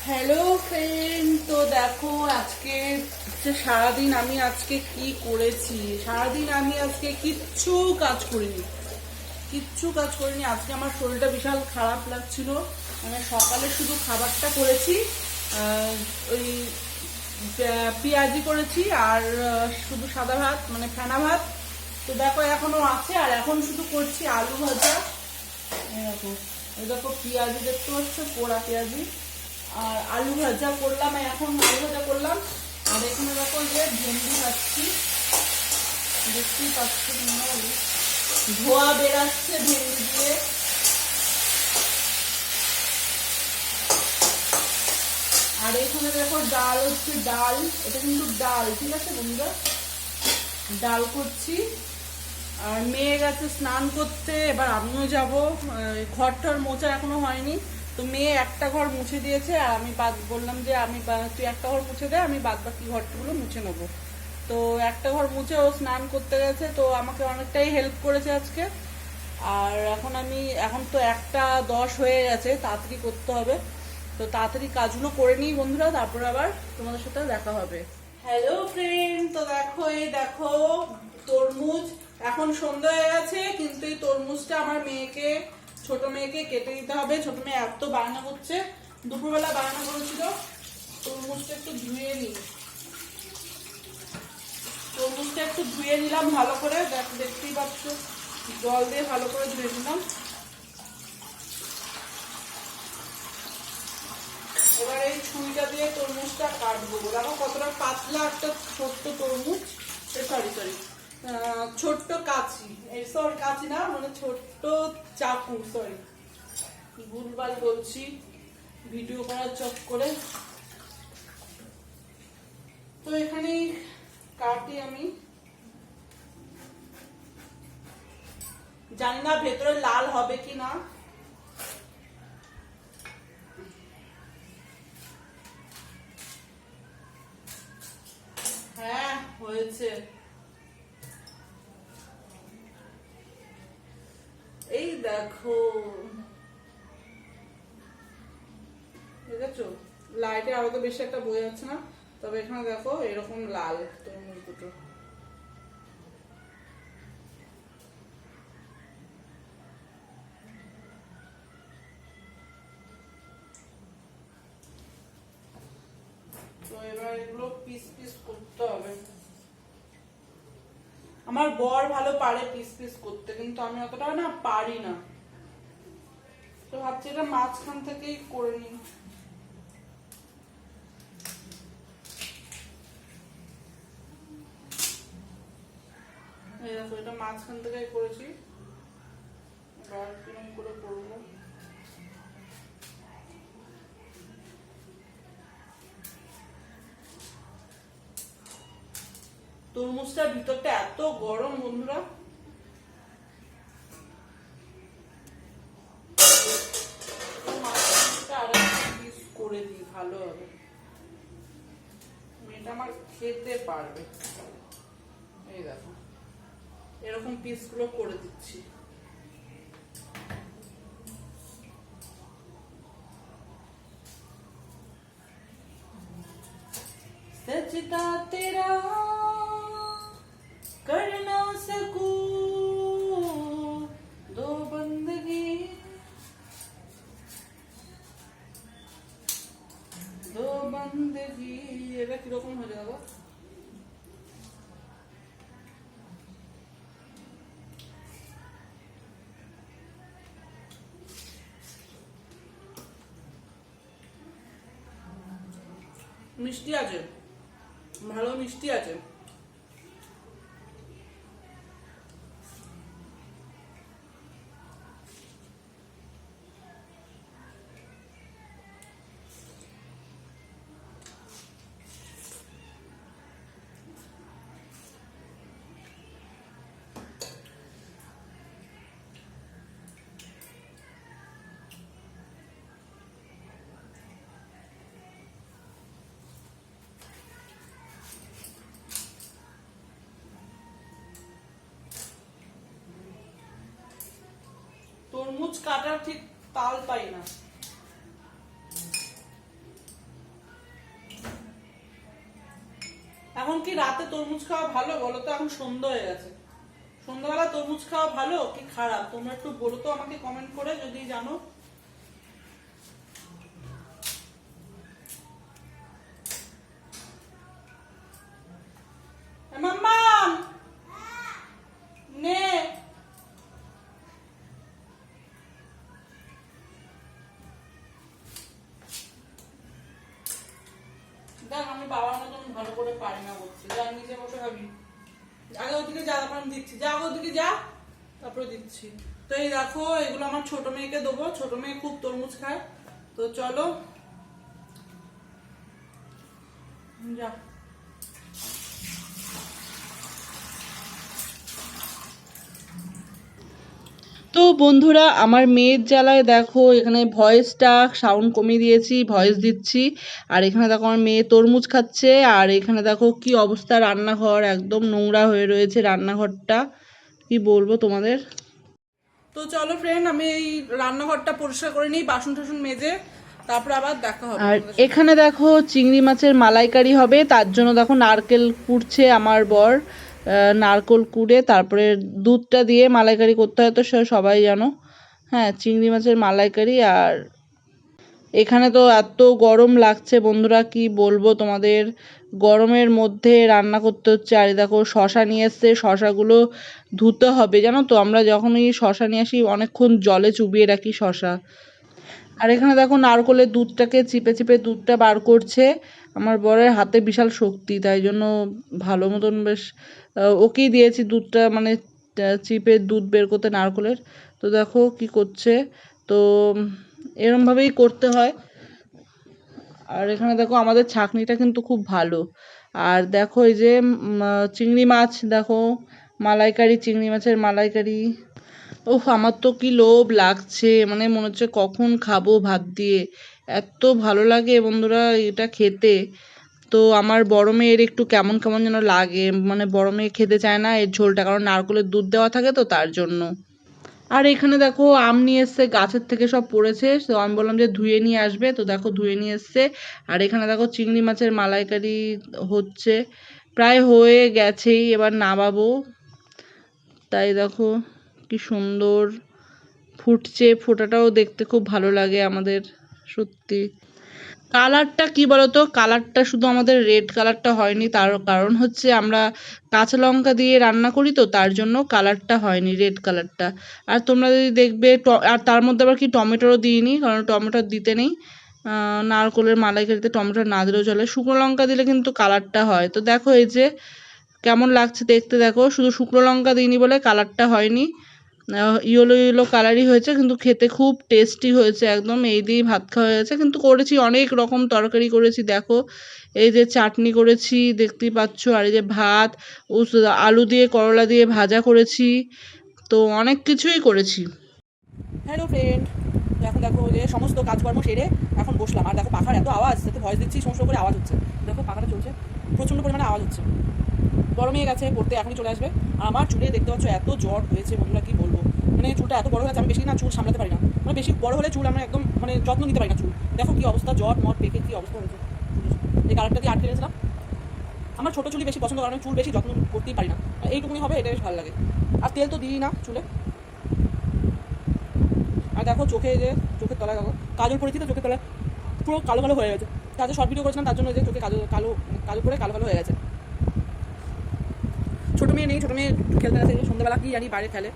Hello friend, তো দেখো আজকে সারাদিন আমি আজকে কি করেছি। সারাদিন আমি আজকে কিচ্ছু কাজ করিনি। আজকে আমার শরীরটা বিশাল খারাপ লাগছিল। মানে সকালে শুধু খাবারটা করেছি, ওই পেঁয়াজি করেছি আর শুধু সাদা ভাত, মানে ফেনা ভাত। তো দেখো এখনো আছে, আর এখন শুধু করছি আলু ভাজা। এই দেখো পেঁয়াজি দেখতে পাচ্ছ, পোড়া পেঁয়াজি। আর আলু ভাজা করলাম, এখন আলু ভাজা করলাম। আর এখানে দেখো যে ভেন্ডি ভাজছি, দেখতেই পাচ্ছ, ধোয়া বেরাচ্ছে ভেন্ডি দিয়ে। আর এখানে দেখো ডাল হচ্ছে, ডাল, এটা কিন্তু ডাল, ঠিক আছে বন্ধুরা, ডাল করছি। আর মেয়ে গেছে স্নান করতে, এবার আমিও যাবো। ঘরটার মোছা এখনো হয়নি, তো মেয়ে একটা ঘর মুছে দিয়েছে, আর আমি বললাম যে তুই একটা ঘর মুছে দে, আমি বাদ বাকি ঘরগুলো মুছে নেবো। তো একটা ঘর মুছে ও স্নান করতে গেছে, তো আমাকে অনেকটাই হেল্প করেছে আজকে। আর এখন তো 1:10 হয়ে গেছে, তাড়াতাড়ি করতে হবে। তো তাড়াতাড়ি কাজগুলো করে নিই বন্ধুরা, তারপর আবার তোমাদের সাথে দেখা হবে। হ্যালো ফ্রেন্ড, তো দেখো এই দেখো তরমুজ। এখন সন্ধ্যা হয়ে গেছে, কিন্তু এই তরমুজটা আমার ছোট মেয়েকে কেটে দিতে হবে। ছোট মেয়ে এত বায়না করছে, দুপুরবেলা বায়না করেছিল। তরমুজটা একটু ধুয়ে নিলাম ভালো করে, দেখতেই পাচ্ছ, জল দিয়ে ভালো করে ধুয়ে নিলাম। এবার এই ছুরিটা দিয়ে তরমুজটা কাটবো। দেখো কতটা পাতলা একটা ছোট্ট তরমুজ, সরি ছোট্ট কাঁচি, কাঁচি না, মানে ছোট্ট চাকু, সরি ভুলভাল বলছি ভিডিও করার চক্করে। তো এখানে কাটি আমি, জানি না ভেতরে লাল হবে কি না। হ্যাঁ হয়েছে, এই দেখো, দেখেছো লাইটে আরো তো বেশি একটা বোঝা যাচ্ছে না, তবে এখানে দেখো এরকম লাল তরমুজ দুটো। তো এবার এগুলো পিস পিস করতে হবে। আমার বর ভালো পারে পিস পিস করতে, কিন্তু আমি অতটা না পারি না। তো ভাবছি এটা মাঝখান থেকেই করে নিই। এই দেখো এটা মাঝখান থেকেই করেছি, এবার কিরকম করে করবো। তরমুজটার ভিতরটা এত গরম বন্ধুরা, করে দিই ভালো হবে, মেয়েটা আমার খেতে পারবে। এই দেখো এরকম পিস গুলো করে দিচ্ছি। सजदा तेरा कर ना सकूं दो बंदगी এটা কিরকম হয়ে যাবে। মিষ্টি আছে, ভালো মিষ্টি আছে। তরমুজ কাটার ঠিক তাল পাই না। এখন কি রাতে তরমুজ খাওয়া ভালো বলো তো? এখন সন্ধ্যা হয়ে গেছে, সন্ধ্যাবেলা তরমুজ খাওয়া ভালো কি খারাপ তোমরা একটু বলো তো আমাকে কমেন্ট করে যদি জানো। মাম্মাম নে দেখ, আমি বাবার মতন ভালো করে পারি না বলছি, যা নিচে বসে খাবি। আগে ওদিকে যা, তারপর আমি দিচ্ছি, যা ওদিকে যা তারপরে দিচ্ছি। তো এই দেখো, এগুলো আমার ছোট মেয়েকে দেবো, ছোট মেয়ে খুব তরমুজ খায়। তো চলো যা। তো বন্ধুরা, আমার মেয়ের জ্বালায় দেখো এখানে ভয়েসটা সাউন্ড কমিয়ে দিয়েছি, ভয়েস দিচ্ছি। আর এখানে দেখো আমার মেয়ে তরমুজ খাচ্ছে। আর এখানে দেখো কি অবস্থা, রান্নাঘর একদম নোংরা হয়ে রয়েছে, রান্নাঘরটা কি বলবো তোমাদের। তো চলো ফ্রেন্ড, আমি এই রান্নাঘরটা পরিষ্কার করে নিই, বাসন টাসন মেজে, তারপরে আবার দেখা হবে। আর এখানে দেখো চিংড়ি মাছের মালাইকারি হবে, তার জন্য দেখো নারকেল কুড়ছে আমার বর। নারকেল কুড়ে তারপরে দুধটা দিয়ে মালাইকারি করতে হয়, তো সবাই জানো। হ্যাঁ, চিংড়ি মাছের মালাইকারি। আর এখানে তো এত গরম লাগছে বন্ধুরা, কি বলবো তোমাদের, গরমের মধ্যে রান্না করতে হচ্ছে। আর দেখো শশা নিয়ে এসছে, শশাগুলো ধুতে হবে জানো তো। আমরা যখনই শশা নিয়ে আসি অনেকক্ষণ জলে চুবিয়ে রাখি শশা। আর এখানে দেখো নারকেলের দুধটাকে চিপে চিপে দুধটা বার করছে। আমার বরের হাতে বিশাল শক্তি, তাই জন্য ভালো মতন বেশ ওকেই দিয়েছি দুধটা, মানে চিপে দুধ বের করতে নারকেলের। তো দেখো কি করছে, তো এরমভাবেই করতে হয়। আর এখানে দেখো আমাদের ছাঁকনিটা কিন্তু খুব ভালো। আর দেখো এই যে চিংড়ি মাছ, দেখো মালাইকারি, চিংড়ি মাছের মালাইকারি। ওহ, আমার তো কি লোভ লাগছে, মানে মনে হচ্ছে কখন খাবো ভাত দিয়ে, এত ভালো লাগে বন্ধুরা এটা খেতে। তো আমার বড় মেয়ের একটু কেমন কেমন যেন লাগে, মানে বড় মেয়ে খেতে চায় না এর ঝোলটা, কারণ নারকেলের দুধ দেওয়া থাকে তো তার জন্য। আর এখানে দেখো আম নিয়ে এসছে, গাছের থেকে সব পড়েছে, তো আমি বললাম যে ধুয়ে নিয়ে আসবে, তো দেখো ধুয়ে নিয়ে এসছে। আর এখানে দেখো চিংড়ি মাছের মালাইকারি হচ্ছে, প্রায় হয়ে গেছেই, এবার নামাবো। তাই দেখো কি সুন্দর ফুটছে, ফোটাটাও দেখতে খুব ভালো লাগে আমাদের, সত্যি। কালারটা কি বলতো, কালারটা শুধু আমাদের রেড কালারটা হয়নি, তার কারণ হচ্ছে আমরা কাঁচা লঙ্কা দিয়ে রান্না করি, তো তার জন্য কালারটা হয়নি রেড কালারটা। আর তোমরা যদি দেখবে, আর তার মধ্যে আবার কি টমেটোও দিইনি, কারণ টমেটো দিতে নেই। নারকেলের মালাইকারিতে টমেটো না দিলেও চলে, শুকনো লঙ্কা দিলে কিন্তু কালারটা হয়। তো দেখো এই যে কেমন লাগছে দেখতে, দেখো শুধু শুকনো লঙ্কা দিইনি বলে কালারটা হয়নি, ইয়েলো ইয়েলো কালারই হয়েছে, কিন্তু খেতে খুব টেস্টি হয়েছে একদম। এই দিয়েই ভাত খাওয়া হয়েছে, কিন্তু করেছি অনেক রকম তরকারি করেছি, দেখো এই যে চাটনি করেছি দেখতেই পাচ্ছ, আর এই যে ভাত, আলু দিয়ে করলা দিয়ে ভাজা করেছি, তো অনেক কিছুই করেছি। হ্যালো ফ্রেন্ড, এখন দেখো যে সমস্ত কাজকর্ম সেরে এখন বসলাম। আর দেখো পাখার এত আওয়াজ, যাতে ভয়েস দিচ্ছি সমস্ত করে আওয়াজ হচ্ছে, দেখো পাখাটা চলছে, প্রচণ্ড পরিমাণে আওয়াজ হচ্ছে। বড় মেয়ে গেছে পড়তে, এখনই চলে আসবে। আর আমার চুলে দেখতে পাচ্ছ এত জ্বর হয়েছে বন্ধুরা, কি বলবো, মানে চুলটা এত বড় হয়েছে, আমি বেশি না চুল সামলাতে পারি না, মানে বেশি বড় হলে চুল আমরা একদম মানে যত্ন নিতে পারি না চুল। দেখো কি অবস্থা, জ্বর মট পেকে কি অবস্থা হয়েছে। এই কালারটা দিয়ে আটকে রেখেছিলাম। আমার ছোটো চুলই বেশি পছন্দ, কারণ চুল বেশি যত্ন করতেই পারি না, এইটুকুনি হবে, এটা বেশ ভালো লাগে। আর তেল তো দিই না চুলে। আর দেখো চোখে যে চোখের তলায় দেখো কাজল পড়েছি, তো চোখের তলায় পুরো কালো কালো হয়ে গেছে। তাদের শর্ট ভিডিও করেছিলাম, তার জন্য যে চোখে কালো কালো কালো করে কালো কালো হয়ে গেছে। ছোটো মেয়ে নেই, ছোটো মেয়ে খেলতে গেছে, সন্ধ্যাবেলা কি জানি বাইরে খেলে।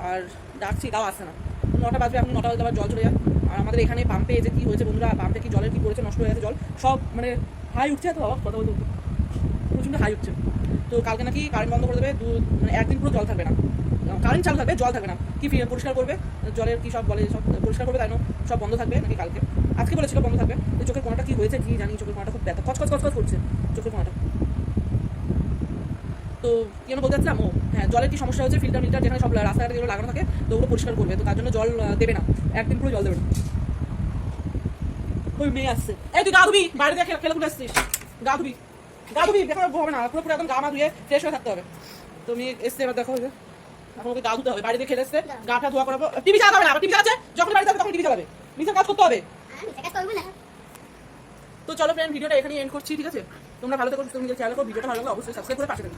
আর ডাকছি তাও আসছে না, 9টা বাজবে, এখন 9টা বাজতে আবার জল চলে যায়। আর আমাদের এখানে পাম্পে যে কী হয়েছে বন্ধুরা, পাম্পে কি জলের কী পড়েছে, নষ্ট হয়ে গেছে জল সব, মানে হাই উঠছে, তো বাবা কথা বলতে প্রচণ্ড হাই উঠছে। তো কালকে নাকি কারেন্ট বন্ধ করে দেবে, মানে একদিন পুরো জল থাকবে না, কারেন্ট চালু থাকবে জল থাকবে না। কি পরিষ্কার করবে, জলের কি সব বলে, সব পরিষ্কার করবে, তাই না সব বন্ধ থাকবে নাকি কালকে, আজকে বলেছিল বন্ধ থাকবে। তো চোখের কোনাটা কি হয়েছে কি জানি, চোখের কোনাটা খুব ব্যথা, কচকচ কচকচ করছে চোখের কোনাটা। তো কি আমি বলতে চাচ্ছিলাম, ও হ্যাঁ, জলের কি সমস্যা হচ্ছে, ফিল্টার মিল্টার যেখানে সব রাস্তাঘাটে যেগুলো লাগানো থাকে, তো ওগুলো পরিষ্কার করবে, তো তার জন্য জল দেবে না, একদিন পুরো জল দেবে না। ওই মেয়ে আসছে, এই তুই গা ধুবি, বাইরে দিয়ে খেলে খুলে আসছিস, গা ধুবি দেখো হবে না, পুরো পুরো একদম গা মা ধুয়ে ফ্রেশ হয়ে থাকতে হবে। তো মেয়ে এসছে, এবার দেখো এখন ওকে গা ধুতে হবে, বাইরে দিয়ে খেলে এসছে, গাটা ধোয়া করাবো। টিভি চালাতে হবে না, টিভি চালাচ্ছে যখন বাড়িতে হবে তখন টিভি চালাবে, নিজের কাজ করতে হবে। তো চলো ফ্রেন্ড, ভিডিওটা এখানেই এন্ড করছি, ঠিক আছে? তোমরা ভালো থেকো, তুমি খেয়াল রাখো, ভিডিওটা ভালো লাগলে অবশ্যই সাবস্ক্রাইব করে পাশে থেকো।